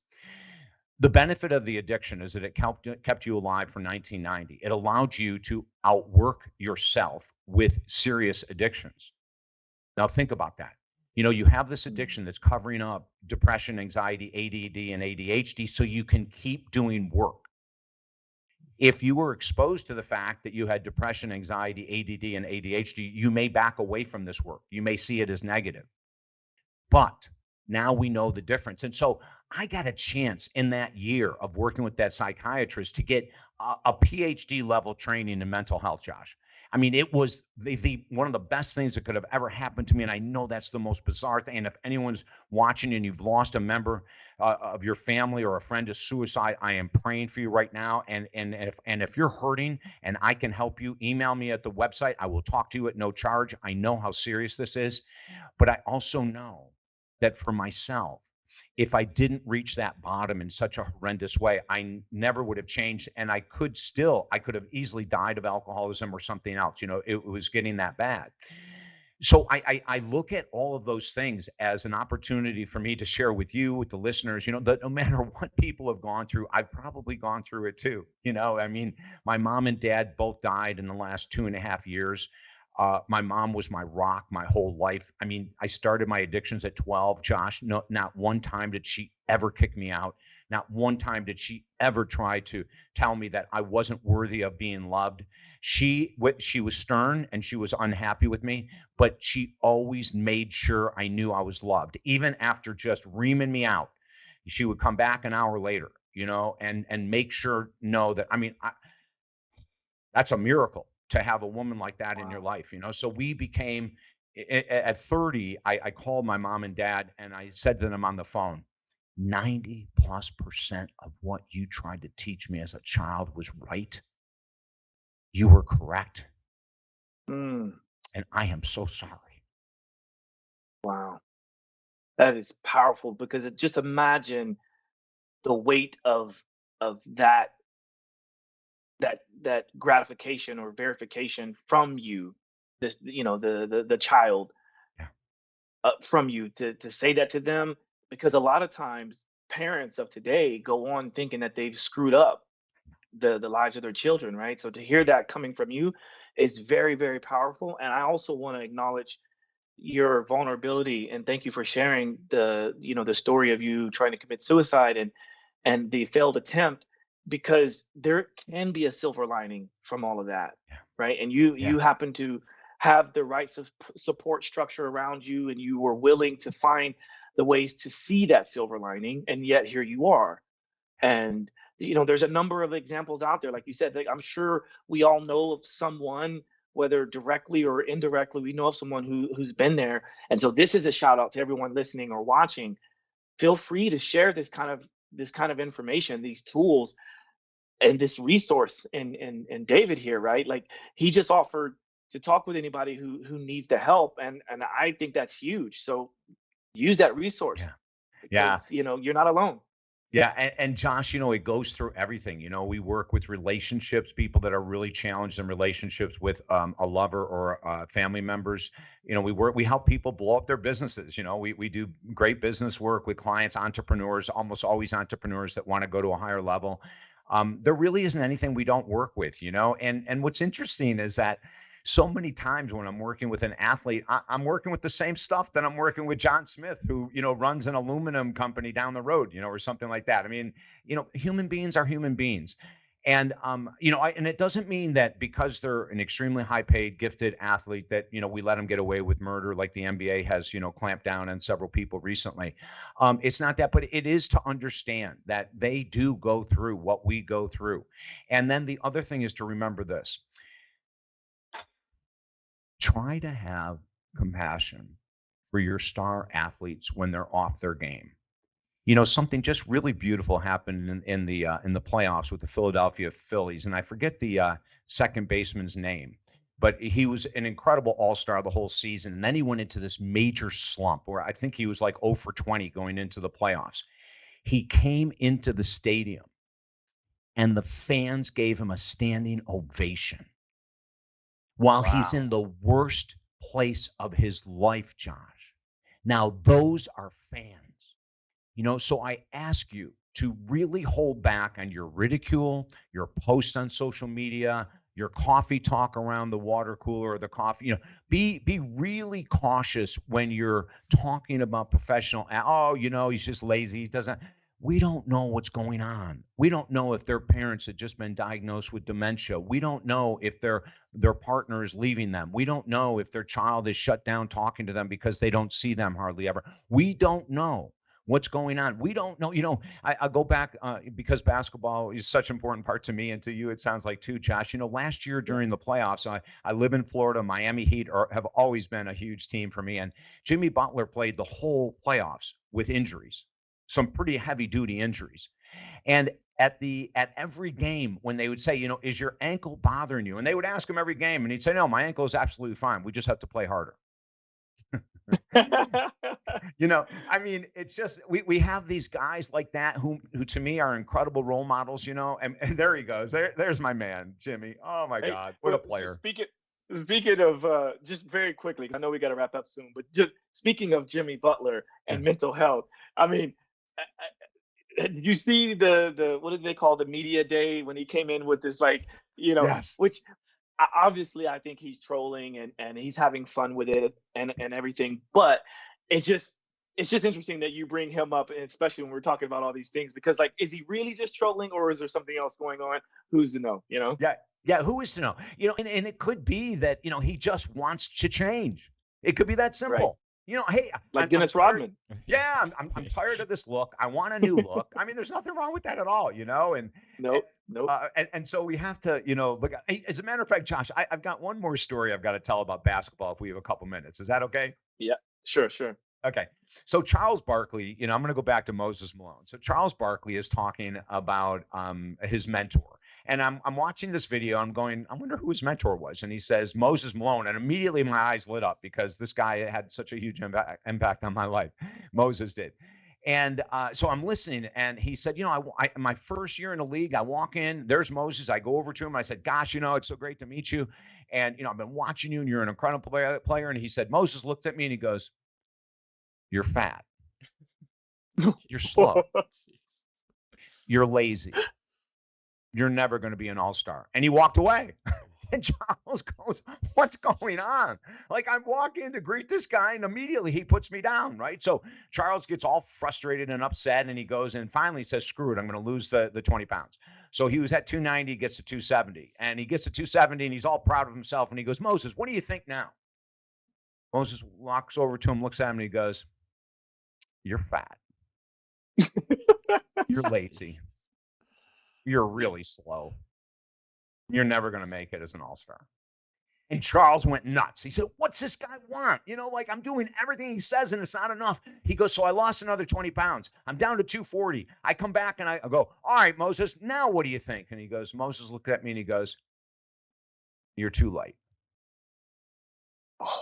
the benefit of the addiction is that it kept you alive for 1990. It allowed you to outwork yourself with serious addictions. Now, think about that. You have this addiction that's covering up depression, anxiety, ADD, and ADHD so you can keep doing work. If you were exposed to the fact that you had depression, anxiety, ADD, and ADHD, you may back away from this work. You may see it as negative. But now we know the difference. And so I got a chance in that year of working with that psychiatrist to get a PhD level training in mental health, Josh. I mean, it was the one of the best things that could have ever happened to me. And I know that's the most bizarre thing. And if anyone's watching and you've lost a member of your family or a friend to suicide, I am praying for you right now. And if you're hurting and I can help you, email me at the website. I will talk to you at no charge. I know how serious this is, but I also know that for myself, if I didn't reach that bottom in such a horrendous way, I never would have changed. And I could have easily died of alcoholism or something else. It was getting that bad. So I look at all of those things as an opportunity for me to share with you, with the listeners, that no matter what people have gone through, I've probably gone through it too. I mean, my mom and dad both died in the last 2.5 years. My mom was my rock my whole life. I mean, I started my addictions at 12, Josh. No, not one time did she ever kick me out. Not one time did she ever try to tell me that I wasn't worthy of being loved. She was stern and she was unhappy with me, but she always made sure I knew I was loved. Even after just reaming me out, she would come back an hour later, and make sure know that, I mean, that's a miracle to have a woman like that in your life, So we became, at 30, I called my mom and dad and I said to them on the phone, 90+% of what you tried to teach me as a child was right. You were correct. Mm, And I am so sorry. wow. That is powerful because just imagine the weight of that gratification or verification from you, this, the child, Yeah. from you to say that to them, because a lot of times parents of today go on thinking that they've screwed up the lives of their children, right? So to hear that coming from you is very, very powerful. And I also want to acknowledge your vulnerability and thank you for sharing the story of you trying to commit suicide and the failed attempt, because there can be a silver lining from all of that, Yeah. right? And you Yeah. you happen to have the right support structure around you, and you were willing to find the ways to see that silver lining, and yet here you are. And there's a number of examples out there, like you said. Like, I'm sure we all know of someone, whether directly or indirectly, we know of someone who's been there. And so this is a shout out to everyone listening or watching. Feel free to share this kind of information, these tools, and this resource and David here, right? Like, he just offered to talk with anybody who needs the help, and I think that's huge. So use that resource, Yeah. Yeah. because you're not alone. Yeah, and Josh, it goes through everything. We work with relationships, people that are really challenged in relationships with a lover or family members. We help people blow up their businesses. We do great business work with clients, entrepreneurs, almost always entrepreneurs that want to go to a higher level. There really isn't anything we don't work with, And what's interesting is that so many times when I'm working with an athlete, I'm working with the same stuff that I'm working with John Smith, who, runs an aluminum company down the road, or something like that. I mean, human beings are human beings. And, and it doesn't mean that because they're an extremely high paid, gifted athlete that, we let them get away with murder like the NBA has, clamped down on several people recently. It's not that, but it is to understand that they do go through what we go through. And then the other thing is to remember this. Try to have compassion for your star athletes when they're off their game. Something just really beautiful happened in the playoffs with the Philadelphia Phillies, and I forget the second baseman's name, but he was an incredible all-star the whole season, and then he went into this major slump where I think he was like 0 for 20 going into the playoffs. He came into the stadium, and the fans gave him a standing ovation while he's Wow. in the worst place of his life, Josh. Now, those are fans, so I ask you to really hold back on your ridicule, your posts on social media, your coffee talk around the water cooler or the coffee. Be really cautious when you're talking about professional. Oh, he's just lazy. He doesn't. We don't know what's going on. We don't know if their parents had just been diagnosed with dementia. We don't know if their partner is leaving them. We don't know if their child is shut down talking to them because they don't see them hardly ever. We don't know what's going on. We don't know. I go back because basketball is such an important part to me and to you, it sounds like too, Josh. Last year during the playoffs, I live in Florida. Miami Heat have always been a huge team for me. And Jimmy Butler played the whole playoffs with injuries, some pretty heavy duty injuries. And at every game, when they would say, is your ankle bothering you? And they would ask him every game, and he'd say, no, my ankle is absolutely fine. We just have to play harder. It's just we have these guys like that who to me are incredible role models, and there he goes. There's my man, Jimmy. Oh my God, what a player. Speaking of just very quickly, 'cause I know we got to wrap up soon, but just speaking of Jimmy Butler and mental health, you see the what did they call the media day when he came in with this Yes. which obviously I think he's trolling and he's having fun with it and everything, but it's just interesting that you bring him up, and especially when we're talking about all these things, because is he really just trolling or is there something else going on? Who's to know? Yeah, who is to know? And it could be that he just wants to change. It could be that simple. Hey, like Dennis Rodman. Yeah, I'm tired of this look. I want a new look. There's nothing wrong with that at all, and Nope. and so we have to, look. As a matter of fact, Josh, I've got one more story I've got to tell about basketball if we have a couple minutes. Is that okay? Yeah, sure. Okay. So Charles Barkley, I'm going to go back to Moses Malone. So Charles Barkley is talking about his mentor. And I'm watching this video. I'm going, I wonder who his mentor was. And he says, Moses Malone. And immediately my eyes lit up because this guy had such a huge impact on my life. Moses did. And so I'm listening. And he said, my first year in the league, I walk in, there's Moses. I go over to him. I said, gosh, it's so great to meet you. And, I've been watching you and you're an incredible player. And he said, Moses looked at me and he goes, you're fat. You're slow. You're lazy. You're never going to be an all-star. And he walked away. And Charles goes, what's going on? I walk in to greet this guy and immediately he puts me down, right? So Charles gets all frustrated and upset and he goes and finally says, screw it, I'm going to lose the 20 pounds. So he was at 290, gets to 270. And he gets to 270 and he's all proud of himself. And he goes, Moses, what do you think now? Moses walks over to him, looks at him and he goes, you're fat. You're lazy. You're really slow. You're never going to make it as an all-star. And Charles went nuts. He said, what's this guy want? I'm doing everything he says and it's not enough. He goes, so I lost another 20 pounds. I'm down to 240. I come back and I go, all right, Moses, now what do you think? And he goes, Moses looked at me and he goes, you're too light.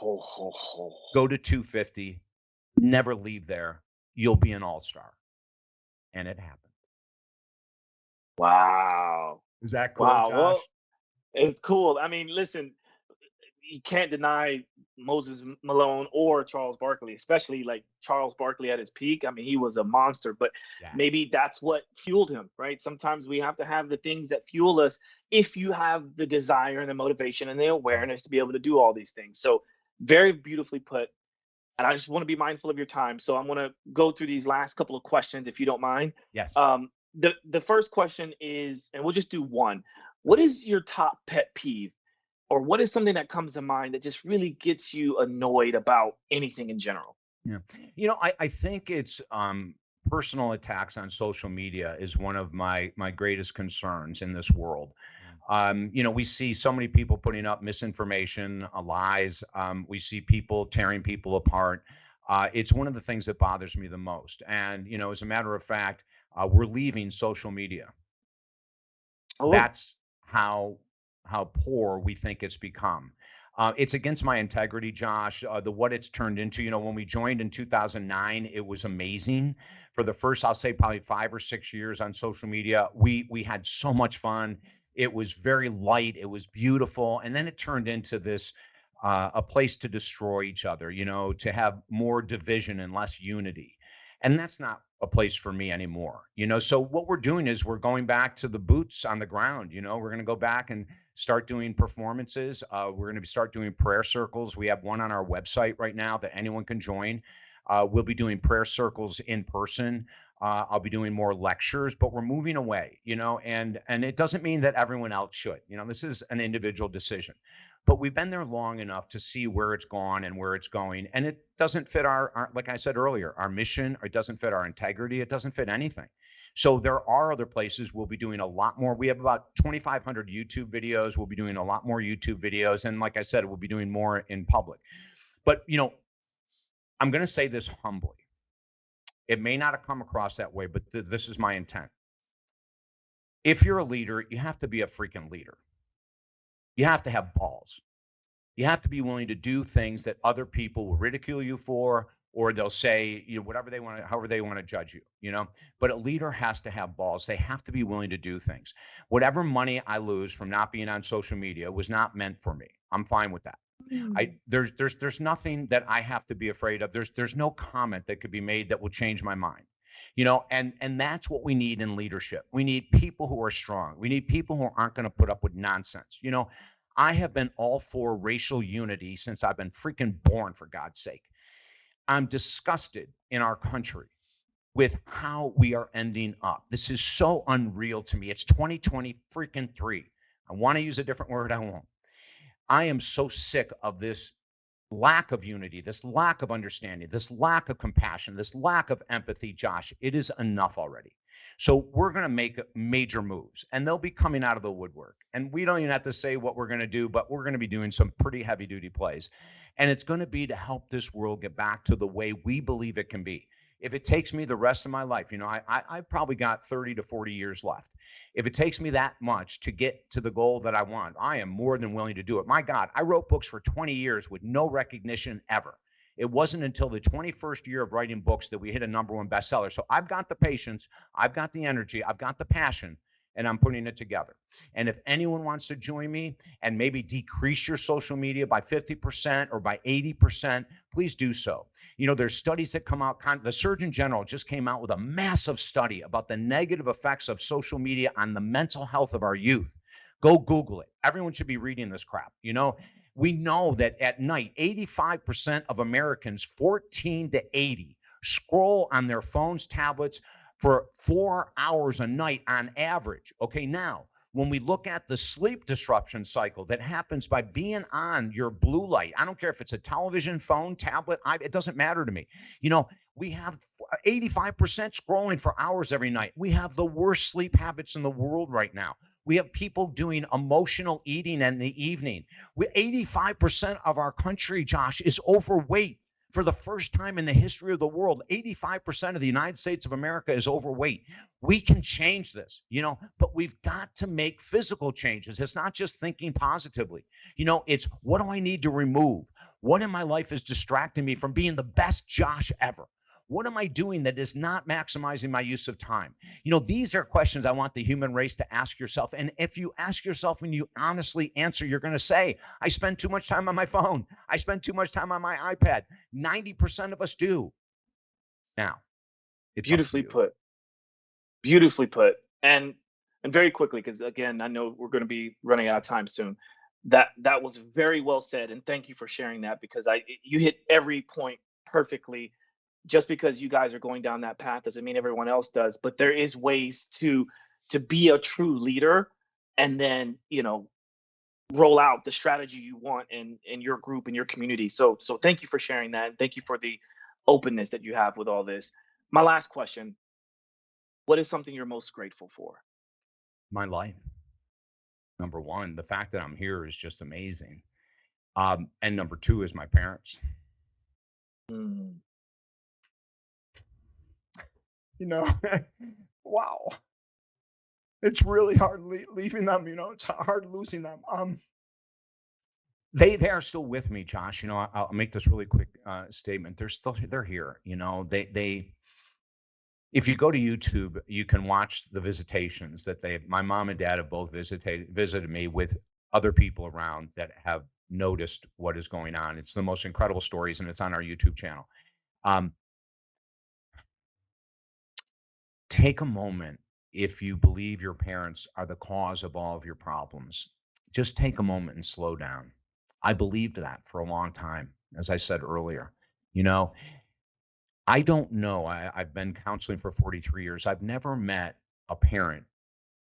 Go to 250. Never leave there. You'll be an all-star. And it happened. Wow. Is that cool, Wow. Josh? Well, it's cool. Listen, you can't deny Moses Malone or Charles Barkley, especially Charles Barkley at his peak. He was a monster, but maybe that's what fueled him, right? Sometimes we have to have the things that fuel us if you have the desire and the motivation and the awareness to be able to do all these things. So very beautifully put. And I just want to be mindful of your time. So I'm going to go through these last couple of questions, if you don't mind. Yes. The first question is, and we'll just do one. What is your top pet peeve, or what is something that comes to mind that just really gets you annoyed about anything in general? Yeah. I think it's personal attacks on social media is one of my greatest concerns in this world. We see so many people putting up misinformation, lies. We see people tearing people apart. It's one of the things that bothers me the most. And, as a matter of fact, we're leaving social media. Oh, That's how poor we think it's become. It's against my integrity, Josh. What it's turned into. When we joined in 2009, it was amazing. For the first, I'll say probably 5 or 6 years on social media, we had so much fun. It was very light. It was beautiful, and then it turned into this a place to destroy each other, to have more division and less unity. And that's not a place for me anymore. So what we're doing is we're going back to the boots on the ground. We're going to go back and start doing performances. We're going to start doing prayer circles. We have one on our website right now that anyone can join. We'll be doing prayer circles in person. I'll be doing more lectures, but we're moving away, and it doesn't mean that everyone else should. This is an individual decision, but we've been there long enough to see where it's gone and where it's going. And it doesn't fit our like I said earlier, our mission, or it doesn't fit our integrity. It doesn't fit anything. So there are other places we'll be doing a lot more. We have about 2,500 YouTube videos. We'll be doing a lot more YouTube videos. And like I said, we'll be doing more in public. But, I'm going to say this humbly. It may not have come across that way, but this is my intent. If you're a leader, you have to be a freaking leader. You have to have balls. You have to be willing to do things that other people will ridicule you for, or they'll say, whatever they want to, however they want to judge you, But a leader has to have balls. They have to be willing to do things. Whatever money I lose from not being on social media was not meant for me. I'm fine with that. There's nothing that I have to be afraid of. There's no comment that could be made that will change my mind. And that's what we need in leadership. We need people who are strong. We need people who aren't going to put up with nonsense. I have been all for racial unity since I've been freaking born, for God's sake. I'm disgusted in our country with how we are ending up. This is so unreal to me. It's 2020 freaking 3. I want to use a different word. I won't. I am so sick of this lack of unity, this lack of understanding, this lack of compassion, this lack of empathy. Josh, it is enough already. So we're going to make major moves, and they'll be coming out of the woodwork. And we don't even have to say what we're going to do, but we're going to be doing some pretty heavy duty plays. And it's going to be to help this world get back to the way we believe it can be. If it takes me the rest of my life, I've probably got 30 to 40 years left. If it takes me that much to get to the goal that I want, I am more than willing to do it. My God, I wrote books for 20 years with no recognition ever. It wasn't until the 21st year of writing books that we hit a #1 bestseller. So I've got the patience, I've got the energy, I've got the passion, and I'm putting it together. And if anyone wants to join me and maybe decrease your social media by 50% or by 80%, please do so. There's studies that come out. The Surgeon General just came out with a massive study about the negative effects of social media on the mental health of our youth. Go Google it. Everyone should be reading this crap. We know that at night, 85% of Americans 14 to 80 scroll on their phones, tablets for 4 hours a night on average. Okay, now, when we look at the sleep disruption cycle that happens by being on your blue light, I don't care if it's a television, phone, tablet, it doesn't matter to me. We have 85% scrolling for hours every night. We have the worst sleep habits in the world right now. We have people doing emotional eating in the evening. 85% of our country, Josh, is overweight. For the first time in the history of the world, 85% of the United States of America is overweight. We can change this, but we've got to make physical changes. It's not just thinking positively. It's what do I need to remove? What in my life is distracting me from being the best Josh ever? What am I doing that is not maximizing my use of time? These are questions I want the human race to ask yourself. And if you ask yourself and you honestly answer, you're going to say, I spend too much time on my phone. I spend too much time on my iPad. 90% of us do. Now, it's Beautifully put. Beautifully put. And very quickly, because again, I know we're going to be running out of time soon. That was very well said. And thank you for sharing that, because you hit every point perfectly. Just because you guys are going down that path doesn't mean everyone else does, but there is ways to be a true leader and then, roll out the strategy you want in your group, in your community. So thank you for sharing that. And thank you for the openness that you have with all this. My last question, what is something you're most grateful for? My life. Number one, the fact that I'm here is just amazing. And number two is my parents. Mm. Wow. It's really hard leaving them, it's hard losing them. They are still with me, Josh. I'll make this really quick statement. They're here. They if you go to YouTube, you can watch the visitations that my mom and dad have both visited me with other people around that have noticed what is going on. It's the most incredible stories, and it's on our YouTube channel. Um, take a moment. If you believe your parents are the cause of all of your problems, just take a moment and slow down. I believed that for a long time, as I said earlier. You know, I don't know. I've been counseling for 43 years. I've never met a parent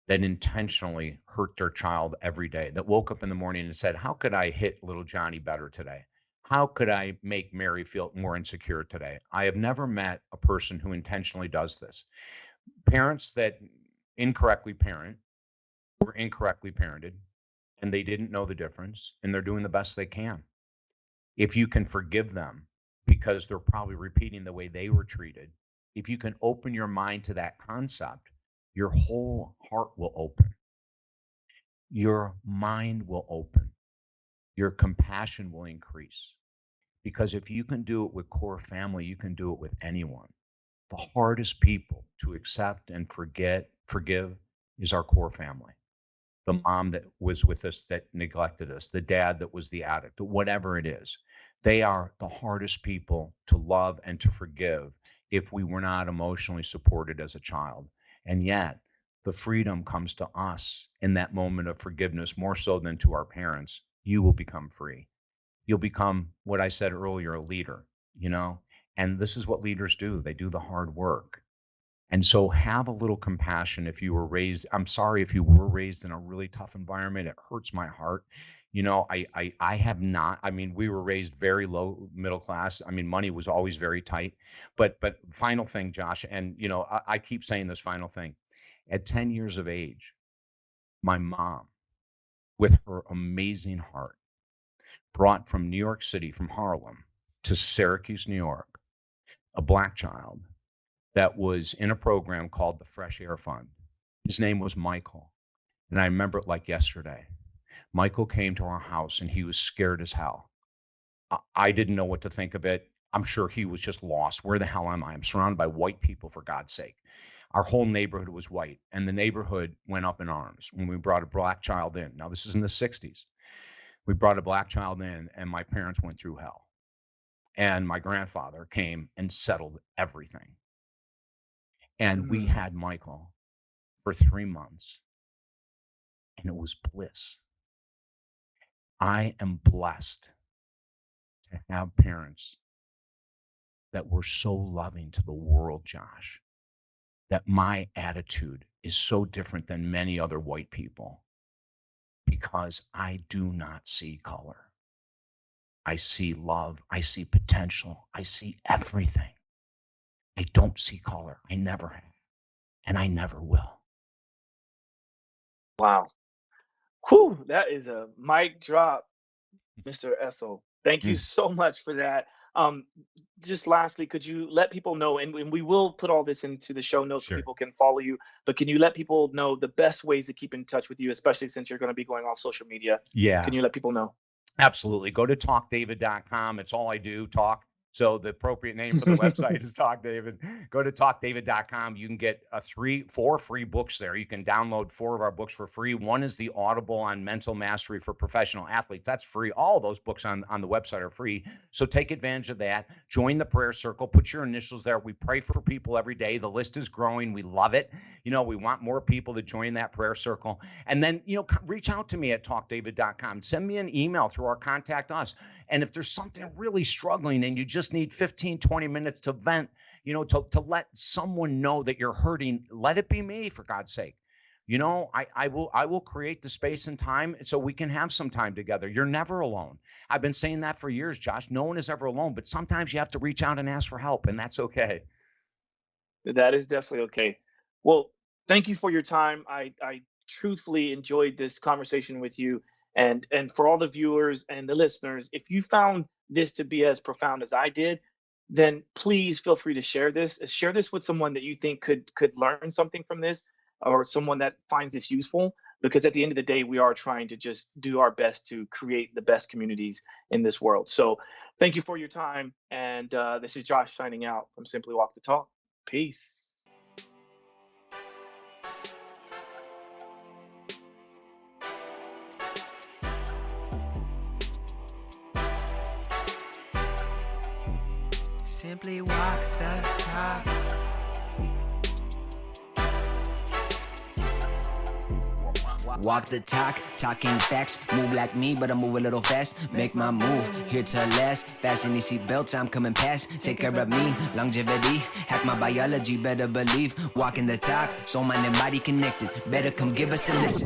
that intentionally hurt their child every day, that woke up in the morning and said, how could I hit little Johnny better today? How could I make Mary feel more insecure today? I have never met a person who intentionally does this. Parents that incorrectly parent were incorrectly parented, and they didn't know the difference, and they're doing the best they can. If you can forgive them because they're probably repeating the way they were treated, if you can open your mind to that concept, your whole heart will open. Your mind will open. Your compassion will increase. Because if you can do it with core family, you can do it with anyone. The hardest people to accept and forgive is our core family. The mom that was with us that neglected us, the dad that was the addict, whatever it is. They are the hardest people to love and to forgive if we were not emotionally supported as a child. And yet, the freedom comes to us in that moment of forgiveness more so than to our parents. You will become free. You'll become what I said earlier, a leader, you know? And this is what leaders do. They do the hard work. And so have a little compassion if you were raised. I'm sorry if you were raised in a really tough environment. It hurts my heart. You know, I have not. I mean, we were raised very low middle class. I mean, money was always very tight. But final thing, Josh, and you know, I keep saying this final thing. At 10 years of age, my mom, with her amazing heart, brought from New York City, from Harlem to Syracuse, New York, a black child that was in a program called the Fresh Air Fund. His name was Michael. And I remember it like yesterday. Michael came to our house and he was scared as hell. I didn't know what to think of it. I'm sure he was just lost. Where the hell am I? I'm surrounded by white people, for God's sake. Our whole neighborhood was white, and the neighborhood went up in arms when we brought a black child in. Now, this is in the 60s. We brought a black child in, and my parents went through hell. And my grandfather came and settled everything. And we had Michael for 3 months, and it was bliss. I am blessed to have parents that were so loving to the world, Josh, that my attitude is so different than many other white people because I do not see color. I see love. I see potential. I see everything. I don't see color. I never have, and I never will. Wow. Whew, that is a mic drop, Mr. Essel. Thank you Mm, so much for that. Um, just lastly, could you let people know, and we will put all this into the show notes so sure. people can follow you, but can you let people know the best ways to keep in touch with you, especially since you're going to be going off social media? Can Yeah. you let people know? Absolutely. Go to talkdavid.com. It's all I do, talk. So the appropriate name for the website is Talk David. Go to talkdavid.com. You can get four free books there. You can download 4 of our books for free. One is the Audible on mental mastery for professional athletes. That's free. All those books on the website are free. So take advantage of that. Join the prayer circle. Put your initials there. We pray for people every day. The list is growing. We love it. You know, we want more people to join that prayer circle. And then, you know, reach out to me at talkdavid.com. Send me an email through our contact us. And if there's something really struggling and you just need 15, 20 minutes to vent, you know, to let someone know that you're hurting, let it be me, for God's sake. You know, I will create the space and time so we can have some time together. You're never alone. I've been saying that for years, Josh. No one is ever alone, but sometimes you have to reach out and ask for help, and that's okay. That is definitely okay. Well, thank you for your time. I truthfully enjoyed this conversation with you, and for all the viewers and the listeners, if you found this to be as profound as I did, then please feel free to share this. Share this with someone that you think could learn something from this, or someone that finds this useful. Because at the end of the day, we are trying to just do our best to create the best communities in this world. So, thank you for your time. And this is Josh signing out from Simply Walk the Talk. Peace. Simply walk the talk. Walk the talk, talking facts. Move like me, but I move a little fast. Make my move, here to last. Fasten these seatbelts, I'm coming past. Take care of me, longevity. Hack my biology, better believe. Walking the talk, soul, mind, and body connected. Better come give us a listen.